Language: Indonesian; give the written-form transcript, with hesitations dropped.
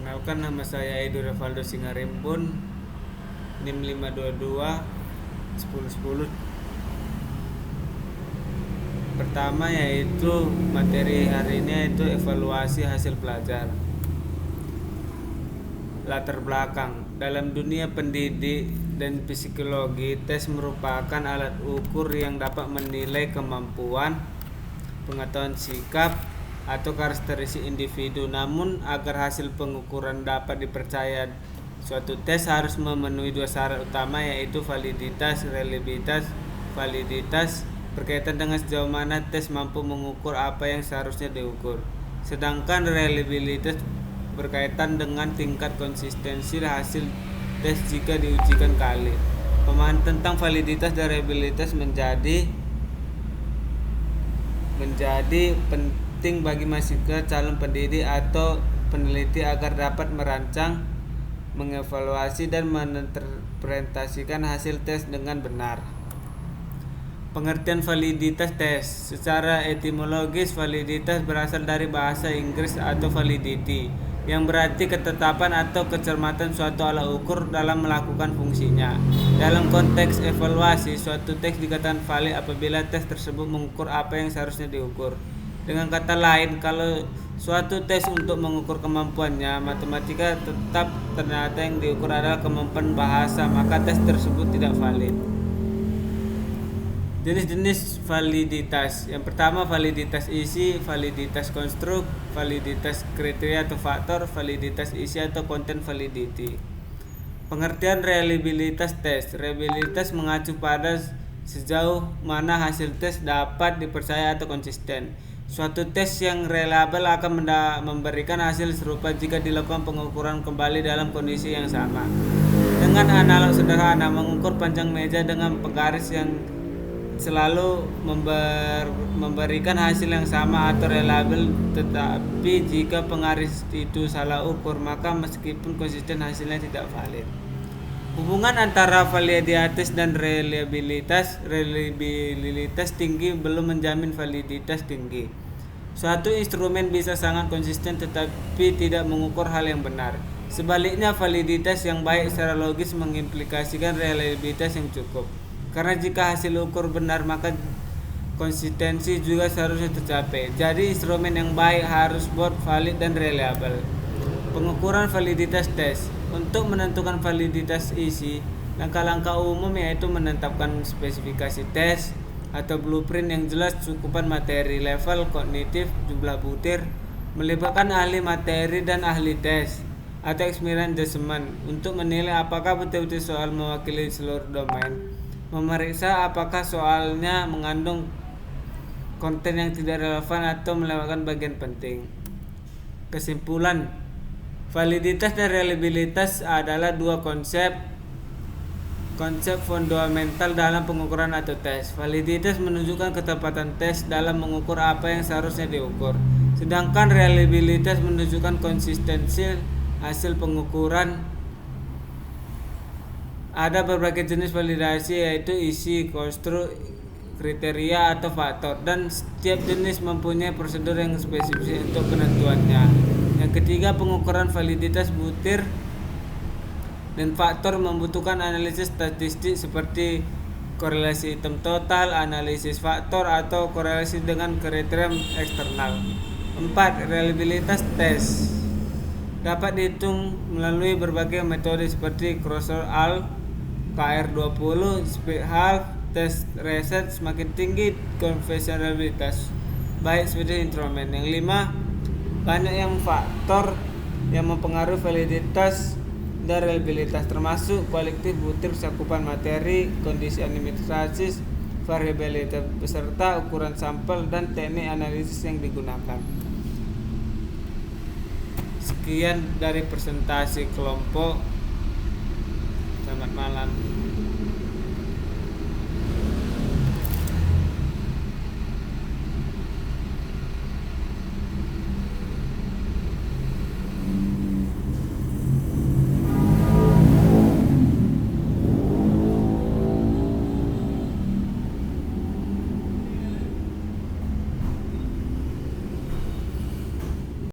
Perkenalkan, nama saya Edo Revaldo Singarimpun, NIM 522 1010. Pertama yaitu materi hari ini yaitu evaluasi hasil pelajar. Latar belakang. Dalam dunia pendidik dan psikologi, tes merupakan alat ukur yang dapat menilai kemampuan, pengetahuan sikap, atau karakteristik individu. Namun agar hasil pengukuran dapat dipercaya, suatu tes harus memenuhi dua syarat utama, yaitu validitas, reliabilitas. Validitas berkaitan dengan sejauh mana tes mampu mengukur apa yang seharusnya diukur, sedangkan reliabilitas berkaitan dengan tingkat konsistensi hasil tes jika diujikan kali. Pemahaman tentang validitas dan reliabilitas menjadi penting bagi mahasiswa, calon pendidik atau peneliti agar dapat merancang, mengevaluasi, dan menginterpretasikan hasil tes dengan benar. Pengertian validitas tes. Secara etimologis, validitas berasal dari bahasa Inggris atau validity, yang berarti ketetapan atau kecermatan suatu alat ukur dalam melakukan fungsinya. Dalam konteks evaluasi, suatu tes dikatakan valid apabila tes tersebut mengukur apa yang seharusnya diukur. Dengan kata lain, kalau suatu tes untuk mengukur kemampuannya matematika tetap ternyata yang diukur adalah kemampuan bahasa, maka tes tersebut tidak valid. Jenis-jenis validitas. Yang pertama, validitas isi, validitas konstruk, validitas kriteria atau faktor, validitas isi atau content validity. Pengertian reliabilitas tes. Reliabilitas mengacu pada sejauh mana hasil tes dapat dipercaya atau konsisten. Suatu tes yang reliable akan memberikan hasil serupa jika dilakukan pengukuran kembali dalam kondisi yang sama. Dengan analog sederhana, mengukur panjang meja dengan penggaris yang selalu memberikan hasil yang sama atau reliable, tetapi jika penggaris itu salah ukur, maka meskipun konsisten hasilnya tidak valid. Hubungan antara validitas dan reliabilitas. Reliabilitas tinggi belum menjamin validitas tinggi. Suatu instrumen bisa sangat konsisten tetapi tidak mengukur hal yang benar. Sebaliknya, validitas yang baik secara logis mengimplikasikan reliabilitas yang cukup. Karena jika hasil ukur benar, maka konsistensi juga seharusnya tercapai. Jadi instrumen yang baik harus both valid dan reliable. Pengukuran validitas tes. Untuk menentukan validitas isi, langkah-langkah umum yaitu menetapkan spesifikasi tes atau blueprint yang jelas, cukupan materi, level kognitif, jumlah butir, melibatkan ahli materi dan ahli tes atau experience judgment untuk menilai apakah betul-betul soal mewakili seluruh domain, memeriksa apakah soalnya mengandung konten yang tidak relevan atau melewatkan bagian penting. Kesimpulan, validitas dan reliabilitas adalah dua konsep fundamental dalam pengukuran atau tes. Validitas menunjukkan ketepatan tes dalam mengukur apa yang seharusnya diukur, sedangkan reliabilitas menunjukkan konsistensi hasil pengukuran. Ada berbagai jenis validasi, yaitu isi, konstruk, kriteria, atau faktor, dan setiap jenis mempunyai prosedur yang spesifik untuk penentuannya. Yang ketiga, pengukuran validitas butir dan faktor membutuhkan analisis statistik seperti korelasi item total, analisis faktor, atau korelasi dengan kriteria eksternal. 4. Reliabilitas tes dapat dihitung melalui berbagai metode seperti Cross-All, KR20, speed half, tes reset. Semakin tinggi konvensionalitas, baik seperti instrumen. Yang 5. Banyak yang faktor yang mempengaruhi validitas dan reliabilitas, termasuk kualitatif butir, cakupan materi, kondisi administratif, variabilitas peserta, ukuran sampel, dan teknik analisis yang digunakan. Sekian dari presentasi kelompok. Selamat malam.